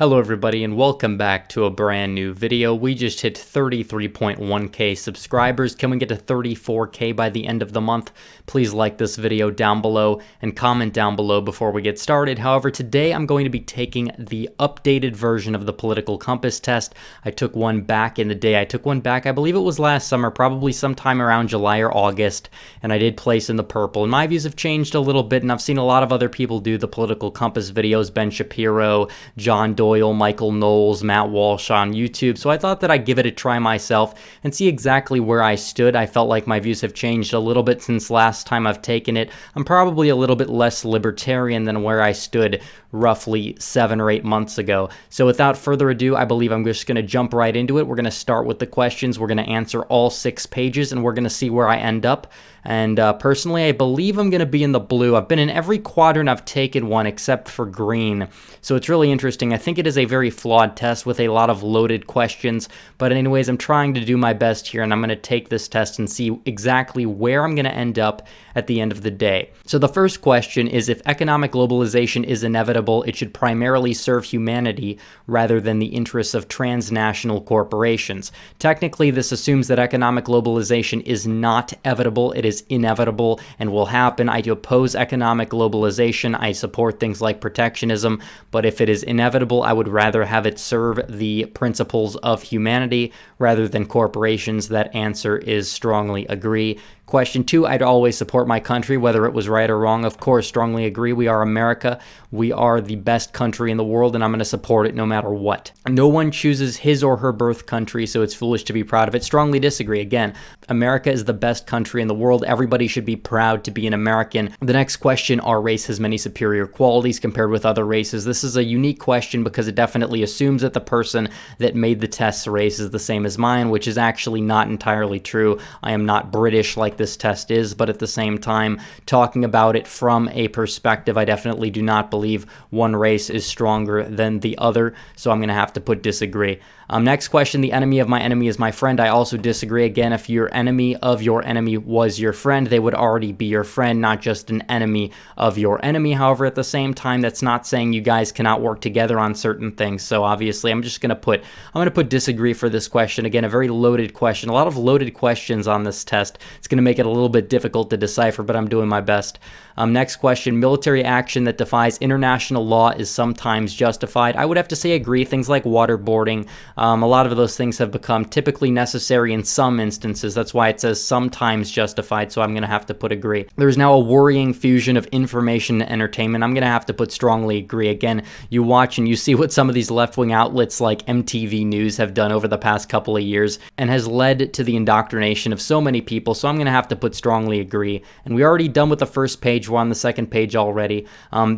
Hello everybody and welcome back to a brand new video. We just hit 33.1k subscribers. Can we get to 34k by the end of the month? Please like this video down below and comment down below before we get started. However, today I'm going to be taking the updated version of the political compass test. I took one back in the day. I took one back, I believe it was last summer, probably sometime around July or August, and I did place in the purple. And my views have changed a little bit, and I've seen a lot of other people do the political compass videos, Ben Shapiro, John Doyle, Michael Knowles, Matt Walsh on YouTube, so I thought that I'd give it a try myself and see exactly where I stood. I felt like my views have changed a little bit since last time I've taken it. I'm probably a little bit less libertarian than where I stood roughly 7 or 8 months ago. So without further ado, I believe I'm just going to jump right into it. We're going to start with the questions. We're going to answer all 6 pages, and we're going to see where I end up. And personally, I believe I'm going to be in the blue. I've been in every quadrant. I've taken one except for green. So it's really interesting. I think it is a very flawed test with a lot of loaded questions. But anyways, I'm trying to do my best here, and I'm going to take this test and see exactly where I'm going to end up at the end of the day. So the first question is, if economic globalization is inevitable, it should primarily serve humanity rather than the interests of transnational corporations. Technically, this assumes that economic globalization is not evitable. It is inevitable and will happen. I oppose economic globalization. I support things like protectionism, but if it is inevitable, I would rather have it serve the principles of humanity rather than corporations. That answer is strongly agree. Question 2, I'd always support my country, whether it was right or wrong. Of course, strongly agree. We are America. We are the best country in the world, and I'm going to support it no matter what. No one chooses his or her birth country, so it's foolish to be proud of it. Strongly disagree. Again, America is the best country in the world. Everybody should be proud to be an American. The next question, our race has many superior qualities compared with other races. This is a unique question because it definitely assumes that the person that made the test's race is the same as mine, which is actually not entirely true. I am not British like this test is, but at the same time, talking about it from a perspective, I definitely do not believe one race is stronger than the other, so I'm going to have to put disagree. Next question, the enemy of my enemy is my friend. I also disagree. Again, if your enemy of your enemy was your friend, they would already be your friend, not just an enemy of your enemy. However, at the same time, that's not saying you guys cannot work together on certain things. So obviously, I'm going to put disagree for this question. Again, a very loaded question. A lot of loaded questions on this test. It's going to make it a little bit difficult to decipher, but I'm doing my best. Next question, military action that defies international law is sometimes justified. I would have to say agree. Things like waterboarding, a lot of those things have become typically necessary in some instances. That's why it says sometimes justified, so I'm going to have to put agree. There's now a worrying fusion of information and entertainment. I'm going to have to put strongly agree. Again, you watch and you see what some of these left-wing outlets like MTV News have done over the past couple of years and has led to the indoctrination of so many people, so I'm going to have to put strongly agree. And we're already done with the first page. We're on the second page already.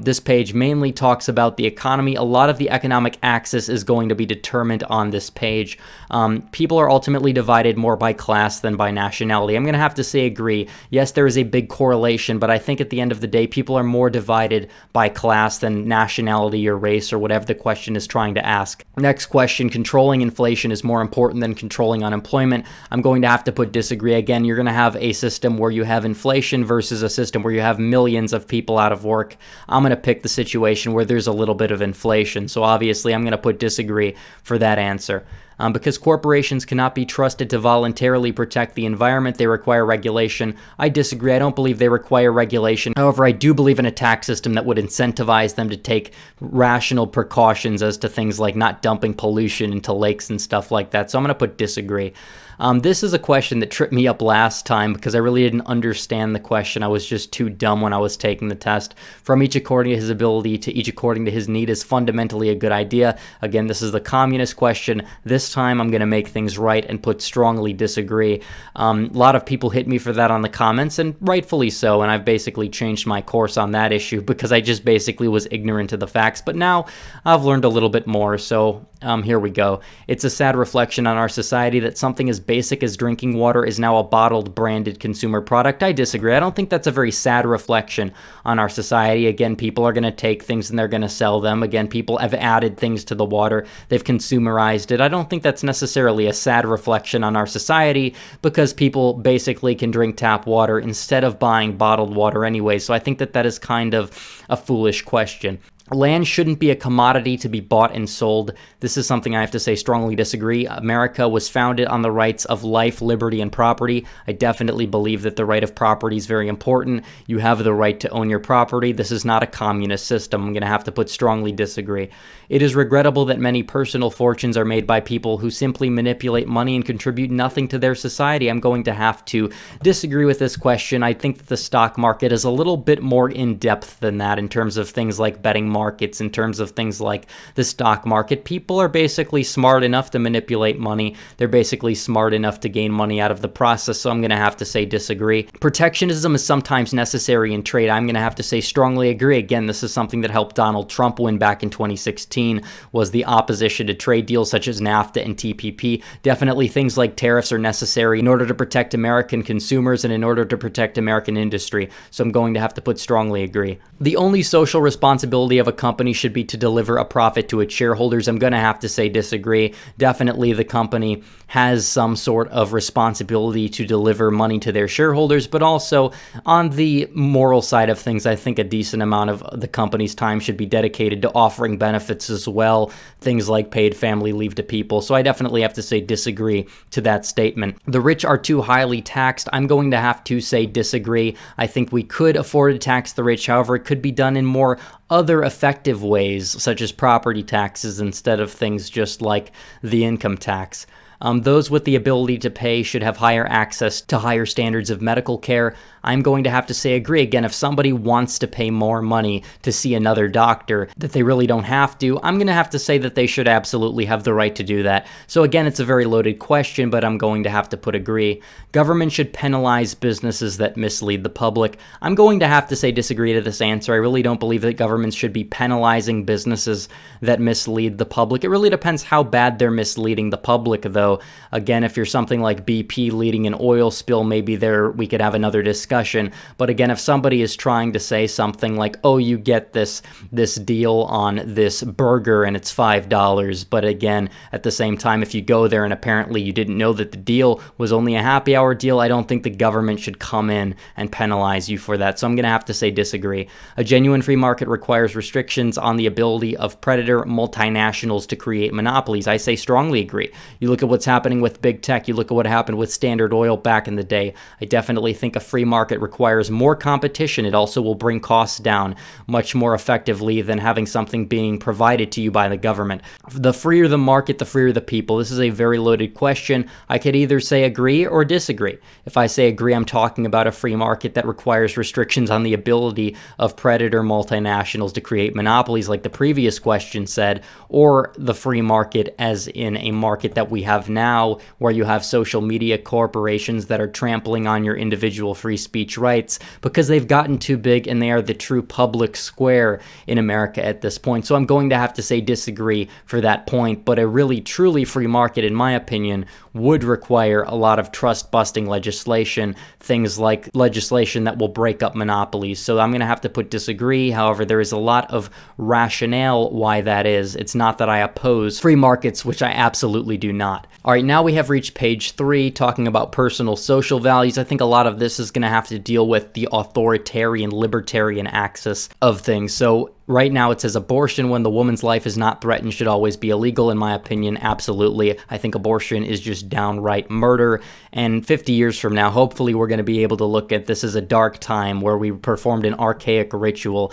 This page mainly talks about the economy. A lot of the economic axis is going to be determined on this page. People are ultimately divided more by class than by nationality. I'm going to have to say agree. Yes, there is a big correlation, but I think at the end of the day, people are more divided by class than nationality or race or whatever the question is trying to ask. Next question, controlling inflation is more important than controlling unemployment. I'm going to have to put disagree. Again, you're going to have a system where you have inflation versus a system where you have millions of people out of work. I'm going to pick the situation where there's a little bit of inflation. So obviously, I'm going to put disagree for that answer. Because corporations cannot be trusted to voluntarily protect the environment, they require regulation. I disagree. I don't believe they require regulation. However, I do believe in a tax system that would incentivize them to take rational precautions as to things like not dumping pollution into lakes and stuff like that. So I'm going to put disagree. This is a question that tripped me up last time because I really didn't understand the question. I was just too dumb when I was taking the test. From each according to his ability to each according to his need is fundamentally a good idea. Again, this is the communist question. This time I'm going to make things right and put strongly disagree. A lot of people hit me for that on the comments, and rightfully so, and I've basically changed my course on that issue because I just basically was ignorant of the facts, but now I've learned a little bit more, so here we go. It's a sad reflection on our society that something as basic as drinking water is now a bottled, branded consumer product. I disagree. I don't think that's a very sad reflection on our society. Again, people are going to take things and they're going to sell them. Again, people have added things to the water. They've consumerized it. I don't think that's necessarily a sad reflection on our society because people basically can drink tap water instead of buying bottled water anyway. So I think that that is kind of a foolish question. Land shouldn't be a commodity to be bought and sold. This is something I have to say strongly disagree. America was founded on the rights of life, liberty, and property. I definitely believe that the right of property is very important. You have the right to own your property. This is not a communist system. I'm going to have to put strongly disagree. It is regrettable that many personal fortunes are made by people who simply manipulate money and contribute nothing to their society. I'm going to have to disagree with this question. I think that the stock market is a little bit more in-depth than that in terms of things like betting markets, in terms of things like the stock market. People are basically smart enough to manipulate money. They're basically smart enough to gain money out of the process, so I'm going to have to say disagree. Protectionism is sometimes necessary in trade. I'm going to have to say strongly agree. Again, this is something that helped Donald Trump win back in 2016, was the opposition to trade deals such as NAFTA and TPP. Definitely things like tariffs are necessary in order to protect American consumers and in order to protect American industry, so I'm going to have to put strongly agree. The only social responsibility of a company should be to deliver a profit to its shareholders. I'm going to have to say disagree. Definitely the company has some sort of responsibility to deliver money to their shareholders, but also on the moral side of things, I think a decent amount of the company's time should be dedicated to offering benefits as well, things like paid family leave to people. So I definitely have to say disagree to that statement. The rich are too highly taxed. I'm going to have to say disagree. I think we could afford to tax the rich. However, it could be done in more other effective ways, such as property taxes instead of things just like the income tax. Those with the ability to pay should have higher access to higher standards of medical care. I'm going to have to say agree. Again, if somebody wants to pay more money to see another doctor that they really don't have to, I'm going to have to say that they should absolutely have the right to do that. So again, it's a very loaded question, but I'm going to have to put agree. Government should penalize businesses that mislead the public. I'm going to have to say disagree to this answer. I really don't believe that governments should be penalizing businesses that mislead the public. It really depends how bad they're misleading the public, though. Again, if you're something like BP leading an oil spill, maybe there we could have another discussion. But again, if somebody is trying to say something like, oh, you get this deal on this burger and it's $5, but again, at the same time, if you go there and apparently you didn't know that the deal was only a happy hour deal, I don't think the government should come in and penalize you for that. So I'm going to have to say disagree. A genuine free market requires restrictions on the ability of predator multinationals to create monopolies. I say strongly agree. You look at what's happening with big tech. You look at what happened with Standard Oil back in the day. I definitely think a free market requires more competition. It also will bring costs down much more effectively than having something being provided to you by the government. The freer the market, the freer the people. This is a very loaded question. I could either say agree or disagree. If I say agree, I'm talking about a free market that requires restrictions on the ability of predator multinationals to create monopolies like the previous question said, or the free market as in a market that we have now where you have social media corporations that are trampling on your individual free speech rights because they've gotten too big and they are the true public square in America at this point. So I'm going to have to say disagree for that point, but a really truly free market, in my opinion, would require a lot of trust-busting legislation, things like legislation that will break up monopolies. So I'm going to have to put disagree. However, there is a lot of rationale why that is. It's not that I oppose free markets, which I absolutely do not. All right, now we have reached page 3, talking about personal social values. I think a lot of this is going to have to deal with the authoritarian, libertarian axis of things. So right now it says abortion when the woman's life is not threatened should always be illegal. In my opinion, absolutely. I think abortion is just downright murder. And 50 years from now, hopefully we're going to be able to look at this as a dark time where we performed an archaic ritual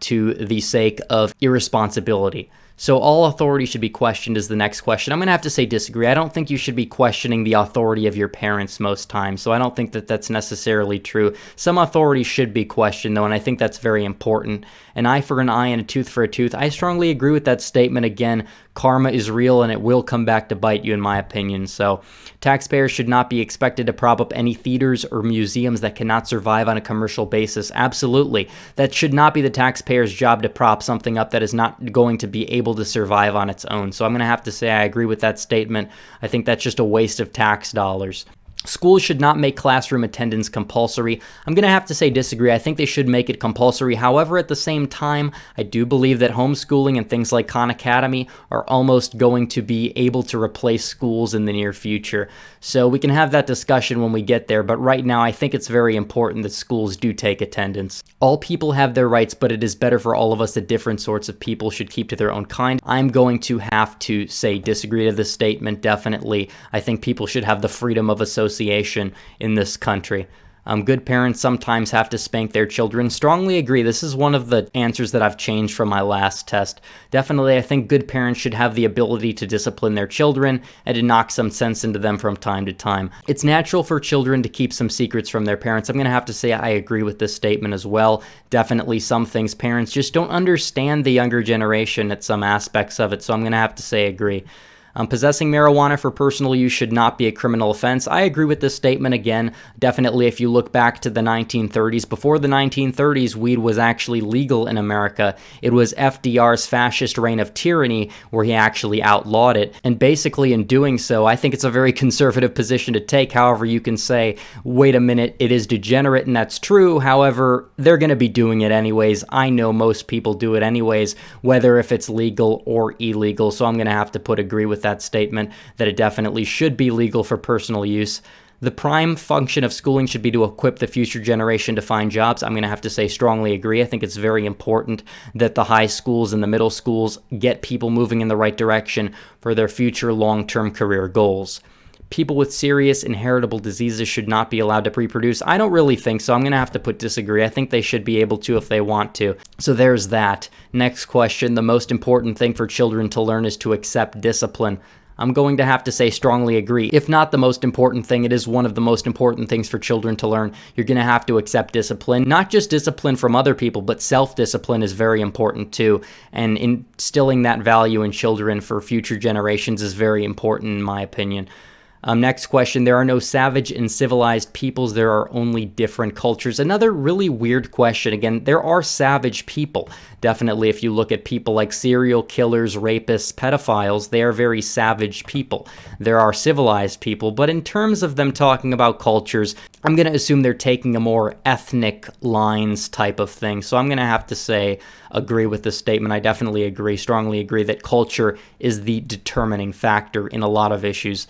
to the sake of irresponsibility. So all authority should be questioned is the next question. I'm going to have to say disagree. I don't think you should be questioning the authority of your parents most times, so I don't think that that's necessarily true. Some authority should be questioned, though, and I think that's very important. An eye for an eye and a tooth for a tooth. I strongly agree with that statement. Again, karma is real, and it will come back to bite you, in my opinion. So taxpayers should not be expected to prop up any theaters or museums that cannot survive on a commercial basis. Absolutely. That should not be the taxpayer's job to prop something up that is not going to be able to survive on its own. So I'm going to have to say I agree with that statement. I think that's just a waste of tax dollars. Schools should not make classroom attendance compulsory. I'm going to have to say disagree. I think they should make it compulsory. However, at the same time, I do believe that homeschooling and things like Khan Academy are almost going to be able to replace schools in the near future. So we can have that discussion when we get there, but right now I think it's very important that schools do take attendance. All people have their rights, but it is better for all of us that different sorts of people should keep to their own kind. I'm going to have to say disagree to this statement, definitely. I think people should have the freedom of association in this country. Good parents sometimes have to spank their children. Strongly agree. This is one of the answers that I've changed from my last test. Definitely, I think good parents should have the ability to discipline their children and to knock some sense into them from time to time. It's natural for children to keep some secrets from their parents. I'm going to have to say I agree with this statement as well. Definitely some things parents just don't understand the younger generation at some aspects of it, so I'm going to have to say agree. Possessing marijuana for personal use should not be a criminal offense. I agree with this statement again. Definitely, if you look back to the 1930s, before the 1930s, weed was actually legal in America. It was FDR's fascist reign of tyranny where he actually outlawed it. And basically, in doing so, I think it's a very conservative position to take. However, you can say, wait a minute, it is degenerate, and that's true. However, they're going to be doing it anyways. I know most people do it anyways, whether if it's legal or illegal. So I'm going to have to agree with that statement, that it definitely should be legal for personal use. The prime function of schooling should be to equip the future generation to find jobs. I'm going to have to say strongly agree. I think it's very important that the high schools and the middle schools get people moving in the right direction for their future long-term career goals. People with serious inheritable diseases should not be allowed to reproduce. I don't really think so. I'm going to have to disagree. I think they should be able to if they want to. So there's that. Next question. The most important thing for children to learn is to accept discipline. I'm going to have to say strongly agree. If not the most important thing, it is one of the most important things for children to learn. You're going to have to accept discipline. Not just discipline from other people, but self-discipline is very important too. And instilling that value in children for future generations is very important in my opinion. Next question, there are no savage and civilized peoples, there are only different cultures. Another really weird question. Again, there are savage people. Definitely, if you look at people like serial killers, rapists, pedophiles, they are very savage people. There are civilized people, but in terms of them talking about cultures, I'm going to assume they're taking a more ethnic lines type of thing. So I'm going to have to say agree with this statement. I definitely agree, strongly agree that culture is the determining factor in a lot of issues.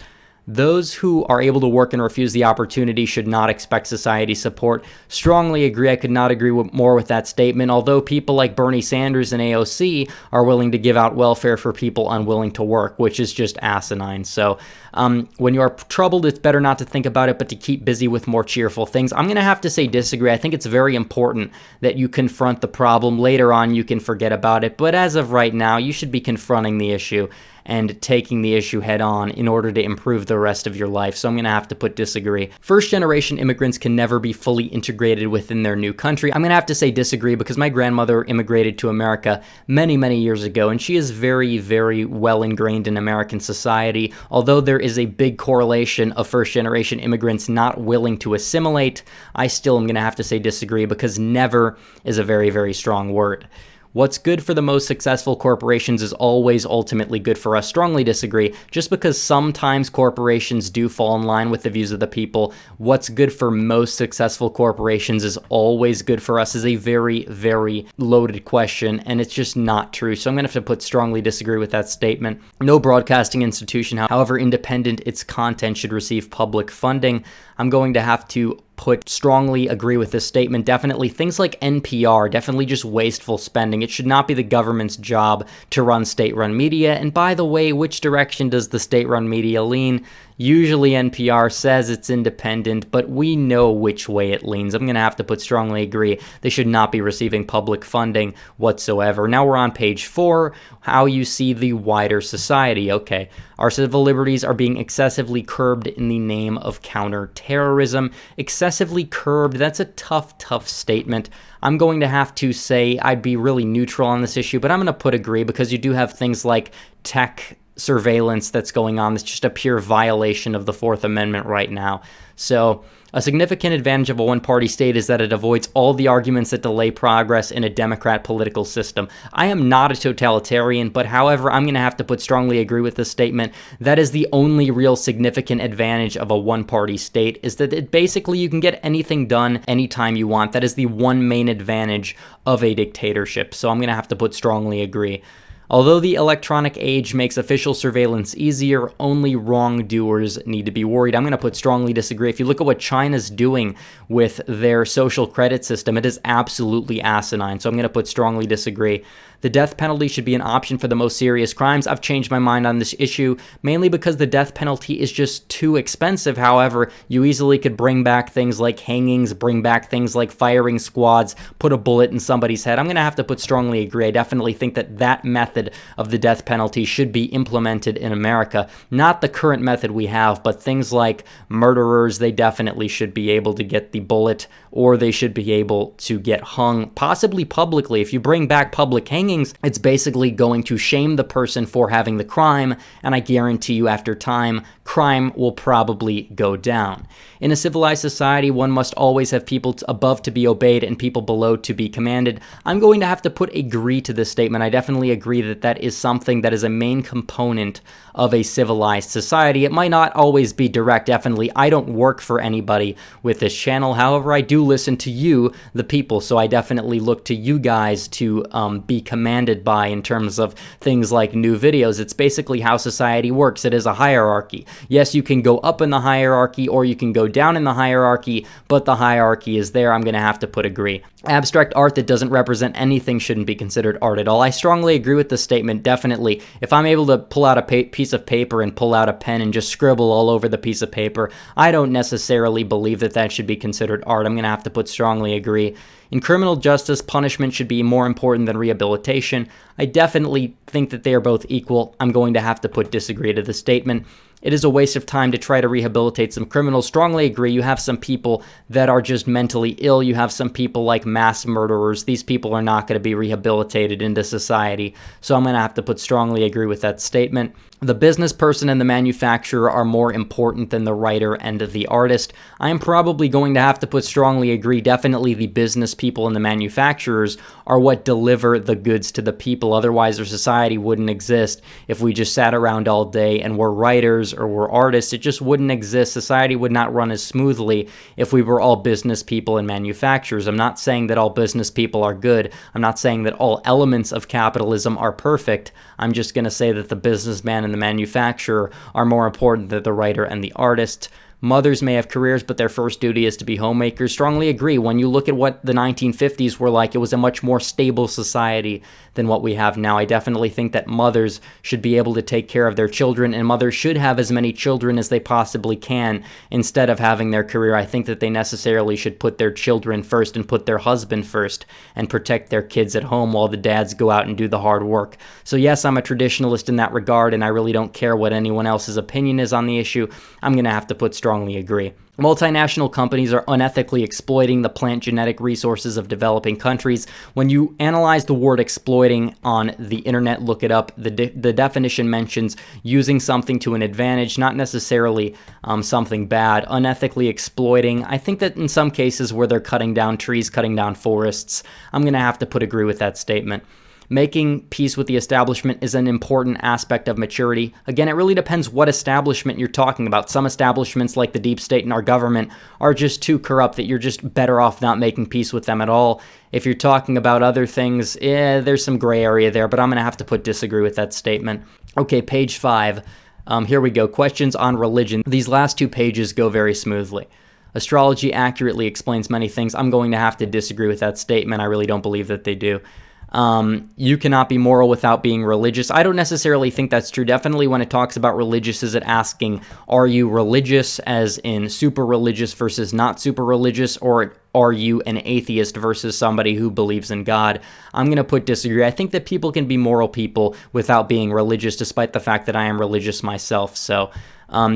Those who are able to work and refuse the opportunity should not expect society's support. Strongly agree. I could not agree more with that statement. Although people like Bernie Sanders and AOC are willing to give out welfare for people unwilling to work, which is just asinine. So when you are troubled, it's better not to think about it, but to keep busy with more cheerful things. I'm going to have to say disagree. I think it's very important that you confront the problem. Later on, you can forget about it. But as of right now, you should be confronting the issue and taking the issue head on in order to improve the rest of your life. So I'm going to have to disagree. First-generation immigrants can never be fully integrated within their new country. I'm going to have to say disagree because my grandmother immigrated to America many, many years ago, and she is very, very well ingrained in American society. Although there is a big correlation of first-generation immigrants not willing to assimilate, I still am going to have to say disagree because never is a very, very strong word. What's good for the most successful corporations is always ultimately good for us. Strongly disagree. Just because sometimes corporations do fall in line with the views of the people, what's good for most successful corporations is always good for us is a very, very loaded question, and it's just not true. So I'm going to have to strongly disagree with that statement. No broadcasting institution, however independent its content, should receive public funding. I'm going to have to strongly agree with this statement. Definitely things like NPR, definitely just wasteful spending. It should not be the government's job to run state-run media. And by the way, which direction does the state-run media lean? Usually NPR says it's independent, but we know which way it leans. I'm going to have to strongly agree. They should not be receiving public funding whatsoever. Now we're on page 4, how you see the wider society. Okay, our civil liberties are being excessively curbed in the name of counterterrorism. Excessively curbed, that's a tough statement. I'm going to have to say I'd be really neutral on this issue, but I'm going to agree because you do have things like tech surveillance that's going on. It's just a pure violation of the Fourth Amendment right now. So a significant advantage of a one-party state is that it avoids all the arguments that delay progress in a democrat political system. I am not a totalitarian, but however, I'm going to have to strongly agree with this statement. That is the only real significant advantage of a one-party state, is that basically you can get anything done anytime you want. That is the one main advantage of a dictatorship. So I'm going to have to strongly agree. Although the electronic age makes official surveillance easier, only wrongdoers need to be worried. I'm going to strongly disagree. If you look at what China's doing with their social credit system, it is absolutely asinine. So I'm going to strongly disagree. The death penalty should be an option for the most serious crimes. I've changed my mind on this issue, mainly because the death penalty is just too expensive. However, you easily could bring back things like hangings, bring back things like firing squads, put a bullet in somebody's head. I'm going to have to strongly agree. I definitely think that that method of the death penalty should be implemented in America. Not the current method we have, but things like murderers, they definitely should be able to get the bullet, or they should be able to get hung, possibly publicly. If you bring back public hangings, it's basically going to shame the person for having the crime, and I guarantee you after time, crime will probably go down. In a civilized society, one must always have people above to be obeyed and people below to be commanded. I'm going to have to agree to this statement. I definitely agree that that is something that is a main component of a civilized society. It might not always be direct, definitely. I don't work for anybody with this channel. However, I do listen to you, the people, so I definitely look to you guys to be commanded by in terms of things like new videos. It's basically how society works. It is a hierarchy. Yes, you can go up in the hierarchy or you can go down in the hierarchy, but the hierarchy is there. I'm going to have to agree. Abstract art that doesn't represent anything shouldn't be considered art at all. I strongly agree with this statement, definitely. If I'm able to pull out a piece of paper and pull out a pen and just scribble all over the piece of paper, I don't necessarily believe that that should be considered art. I'm going to have to strongly agree. In criminal justice, punishment should be more important than rehabilitation. I definitely think that they are both equal. I'm going to have to disagree to the statement. It is a waste of time to try to rehabilitate some criminals. Strongly agree. You have some people that are just mentally ill. You have some people like mass murderers. These people are not going to be rehabilitated into society. So I'm going to have to strongly agree with that statement. The business person and the manufacturer are more important than the writer and the artist. I am probably going to have to strongly agree. Definitely the business people and the manufacturers are what deliver the goods to the people. Otherwise, our society wouldn't exist if we just sat around all day and were writers or were artists. It just wouldn't exist. Society would not run as smoothly if we were all business people and manufacturers. I'm not saying that all business people are good. I'm not saying that all elements of capitalism are perfect. I'm just going to say that the businessman and the manufacturer are more important than the writer and the artist. Mothers may have careers, but their first duty is to be homemakers. Strongly agree. When you look at what the 1950s were like, it was a much more stable society than what we have now. I definitely think that mothers should be able to take care of their children, and mothers should have as many children as they possibly can instead of having their career. I think that they necessarily should put their children first and put their husband first and protect their kids at home while the dads go out and do the hard work. So yes, I'm a traditionalist in that regard, and I really don't care what anyone else's opinion is on the issue. I'm going to have to strongly agree. Multinational companies are unethically exploiting the plant genetic resources of developing countries. When you analyze the word exploiting on the internet, look it up, the definition mentions using something to an advantage, not necessarily something bad. Unethically exploiting, I think that in some cases where they're cutting down trees, cutting down forests, I'm going to have to agree with that statement. Making peace with the establishment is an important aspect of maturity. Again, it really depends what establishment you're talking about. Some establishments like the deep state and our government are just too corrupt that you're just better off not making peace with them at all. If you're talking about other things, there's some gray area there, but I'm going to have to disagree with that statement. Okay, page 5. Here we go. Questions on religion. These last 2 pages go very smoothly. Astrology accurately explains many things. I'm going to have to disagree with that statement. I really don't believe that they do. You cannot be moral without being religious. I don't necessarily think that's true. Definitely when it talks about religious, is it asking, are you religious as in super religious versus not super religious, or are you an atheist versus somebody who believes in God? I'm going to disagree. I think that people can be moral people without being religious, despite the fact that I am religious myself. So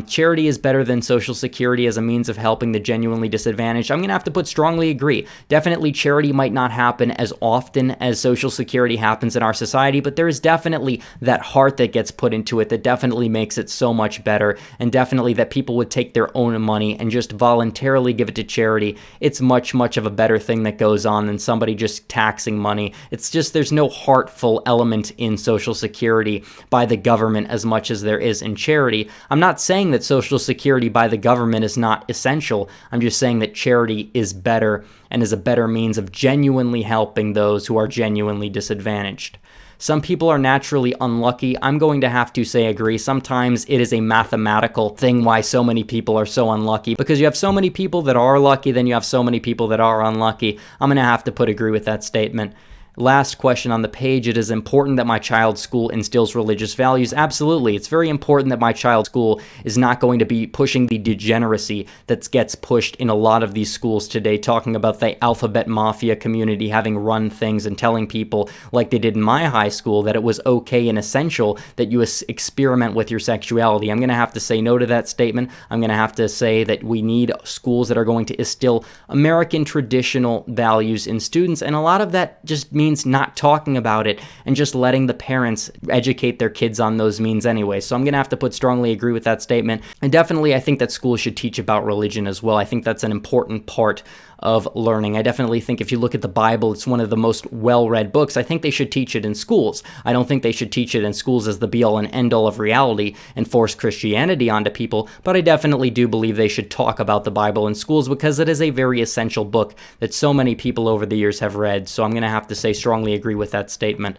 Charity is better than Social Security as a means of helping the genuinely disadvantaged. I'm going to have to put strongly agree. Definitely charity might not happen as often as Social Security happens in our society, but there is definitely that heart that gets put into it that definitely makes it so much better, and definitely that people would take their own money and just voluntarily give it to charity. It's much, much of a better thing that goes on than somebody just taxing money. It's just there's no heartful element in Social Security by the government as much as there is in charity. I'm not saying that Social Security by the government is not essential. I'm just saying that charity is better and is a better means of genuinely helping those who are genuinely disadvantaged. Some people are naturally unlucky. I'm going to have to say agree. Sometimes it is a mathematical thing why so many people are so unlucky, because you have so many people that are lucky, then you have so many people that are unlucky. I'm going to have to agree with that statement. Last question on the page, it is important that my child's school instills religious values. Absolutely. It's very important that my child's school is not going to be pushing the degeneracy that gets pushed in a lot of these schools today, talking about the alphabet mafia community having run things and telling people, like they did in my high school, that it was okay and essential that you experiment with your sexuality. I'm going to have to say no to that statement. I'm going to have to say that we need schools that are going to instill American traditional values in students, and a lot of that just means not talking about it and just letting the parents educate their kids on those means anyway. So I'm going to have to strongly agree with that statement. And definitely I think that schools should teach about religion as well. I think that's an important part of learning. I definitely think if you look at the Bible, it's one of the most well-read books. I think they should teach it in schools. I don't think they should teach it in schools as the be-all and end-all of reality and force Christianity onto people, but I definitely do believe they should talk about the Bible in schools because it is a very essential book that so many people over the years have read. So I'm going to have to say strongly agree with that statement.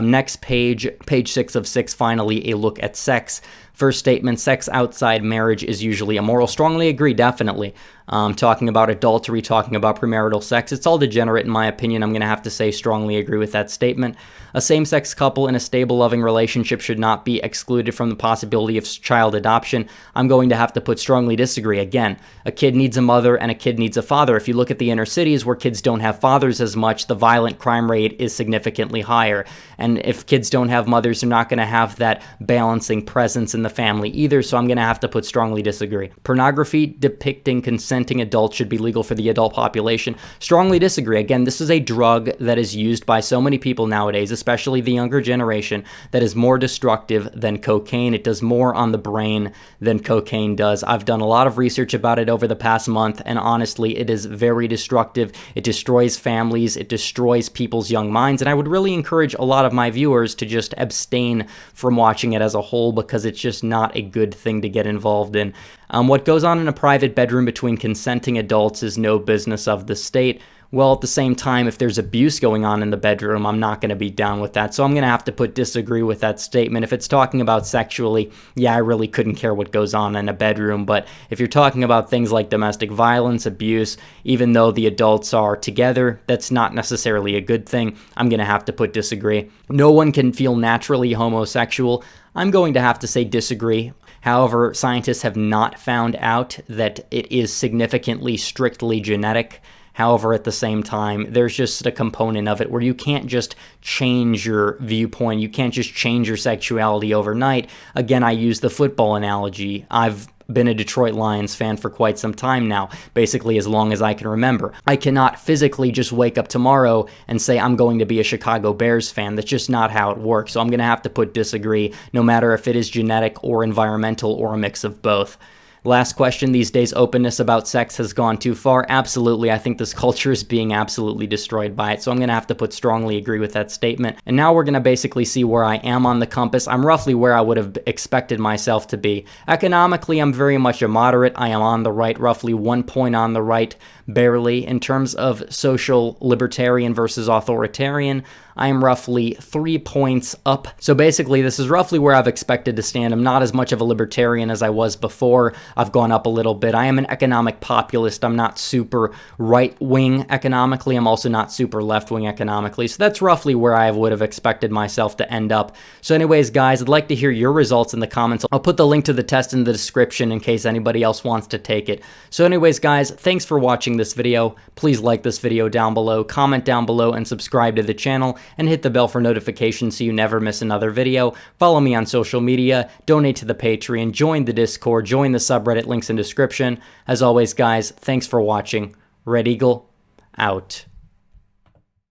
Next page 6 of 6, finally, a look at sex. First statement, sex outside marriage is usually immoral. Strongly agree, definitely. Talking about adultery, talking about premarital sex, it's all degenerate in my opinion. I'm going to have to say strongly agree with that statement. A same-sex couple in a stable, loving relationship should not be excluded from the possibility of child adoption. I'm going to have to strongly disagree. Again, a kid needs a mother and a kid needs a father. If you look at the inner cities where kids don't have fathers as much, the violent crime rate is significantly higher. And if kids don't have mothers, they're not going to have that balancing presence in the family either, so I'm going to have to strongly disagree. Pornography depicting consenting adults should be legal for the adult population. Strongly disagree. Again, this is a drug that is used by so many people nowadays, especially the younger generation, that is more destructive than cocaine. It does more on the brain than cocaine does. I've done a lot of research about it over the past month, and honestly, it is very destructive. It destroys families. It destroys people's young minds, and I would really encourage a lot of my viewers to just abstain from watching it as a whole because it's just not a good thing to get involved in. What goes on in a private bedroom between consenting adults is no business of the state. Well, at the same time, if there's abuse going on in the bedroom, I'm not going to be down with that. So I'm going to have to disagree with that statement. If it's talking about sexually, yeah, I really couldn't care what goes on in a bedroom. But if you're talking about things like domestic violence, abuse, even though the adults are together, that's not necessarily a good thing. I'm going to have to disagree. No one can feel naturally homosexual. I'm going to have to say disagree. However, scientists have not found out that it is significantly strictly genetic. However, at the same time, there's just a component of it where you can't just change your viewpoint. You can't just change your sexuality overnight. Again, I use the football analogy. I've been a Detroit Lions fan for quite some time now, basically as long as I can remember. I cannot physically just wake up tomorrow and say I'm going to be a Chicago Bears fan. That's just not how it works. So I'm going to have to disagree, no matter if it is genetic or environmental or a mix of both. Last question, these days openness about sex has gone too far. Absolutely, I think this culture is being absolutely destroyed by it, so I'm going to have to strongly agree with that statement. And now we're going to basically see where I am on the compass. I'm roughly where I would have expected myself to be. Economically, I'm very much a moderate. I am on the right, roughly 1 point on the right, barely. In terms of social libertarian versus authoritarian, I am roughly 3 points up. So basically, this is roughly where I've expected to stand. I'm not as much of a libertarian as I was before. I've gone up a little bit. I am an economic populist. I'm not super right-wing economically. I'm also not super left-wing economically. So that's roughly where I would have expected myself to end up. So anyways, guys, I'd like to hear your results in the comments. I'll put the link to the test in the description in case anybody else wants to take it. So anyways, guys, thanks for watching this video. Please like this video down below, comment down below, and subscribe to the channel. and hit the bell for notifications so you never miss another video. Follow me on social media, donate to the Patreon, join the Discord, join the subreddit, links in description. As always, guys, thanks for watching. Red Eagle, out.